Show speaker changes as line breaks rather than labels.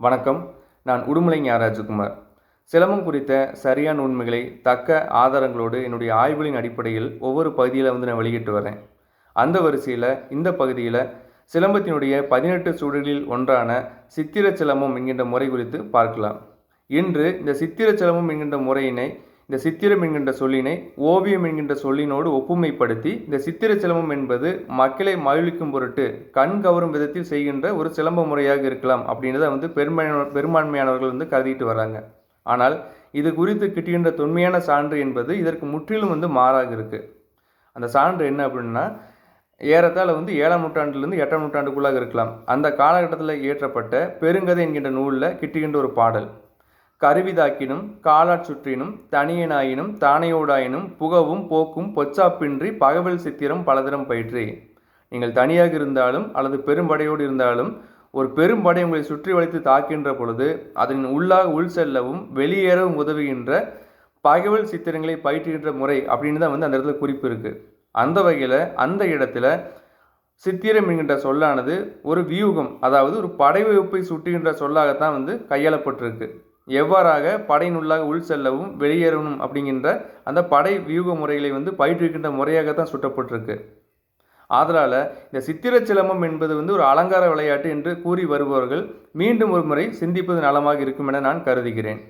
வணக்கம். நான் உடுமலை ஞா. ராஜகுமார். சிலம்பம் குறித்த சரியான உண்மைகளை தக்க ஆதாரங்களோடு என்னுடைய ஆய்வுகளின் அடிப்படையில் ஒவ்வொரு பகுதியில் நான் வெளியிட்டு வரேன். அந்த வரிசையில் இந்த பகுதியில் சிலம்பத்தினுடைய 18 சுவடுகளில் ஒன்றான சித்திர சிலம்பம் என்கின்ற முறை குறித்து பார்க்கலாம். இன்று இந்த சித்திர சிலம்பம் என்கின்ற முறையினை, இந்த சித்திரம் என்கின்ற சொல்லினை ஓவியம் என்கின்ற சொல்லினோடு ஒப்புமைப்படுத்தி, இந்த சித்திர சிலம்பம் என்பது மக்களை மகிழ்விக்கும் பொருட்டு கண் கவரும் விதத்தில் செய்கின்ற ஒரு சிலம்ப முறையாக இருக்கலாம் அப்படின்றத பெரும்பான்மையானவர்கள் கருதிட்டு வராங்க. ஆனால் இது குறித்து கிட்டுகின்ற தொன்மையான சான்று என்பது இதற்கு முற்றிலும் மாறாக இருக்கு. அந்த சான்று என்ன அப்படின்னா, ஏறத்தாழ 7ஆம் நூற்றாண்டிலிருந்து 8ஆம் நூற்றாண்டுக்குள்ளாக இருக்கலாம். அந்த காலகட்டத்தில் இயற்றப்பட்ட பெருங்கதை என்கின்ற நூலில் கிட்டுகின்ற ஒரு பாடல். கருவிதாக்கினும் காலாற் சுற்றினும் தனியனாயினும் தானையோடாயினும் புகவும் போக்கும் பொச்சாப்பின்றி பகவல் சித்திரம் பலதரம் பயிற்றி. நீங்கள் தனியாக இருந்தாலும் அல்லது பெரும்படையோடு இருந்தாலும் ஒரு பெரும்படை உங்களை சுற்றி வளைத்து தாக்கின்ற பொழுது அதன் உள்ளாக உள் செல்லவும் வெளியேறவும் உதவுகின்ற பகவல் சித்திரங்களை பயிற்றுகின்ற முறை அப்படின்னு தான் அந்த இடத்துல குறிப்பு இருக்குது. அந்த வகையில் அந்த இடத்துல சித்திரம் என்கின்ற சொல்லானது ஒரு வியூகம், அதாவது ஒரு படை வகுப்பை சுட்டுகின்ற சொல்லாகத்தான் கையாளப்பட்டிருக்கு. எவ்வாறாக படையினுள்ளாக உள் செல்லவும் வெளியேறணும் அப்படிங்கின்ற அந்த படை வியூக முறைகளை பயிற்றுவிக்கின்ற முறையாகத்தான் சுட்டப்பட்டிருக்கு. ஆதலால் இந்த சித்திர சிலம்பம் என்பது ஒரு அலங்கார விளையாட்டு என்று கூறி வருபவர்கள் மீண்டும் ஒரு முறை சிந்திப்பது நலமாக இருக்கும் என நான் கருதுகிறேன்.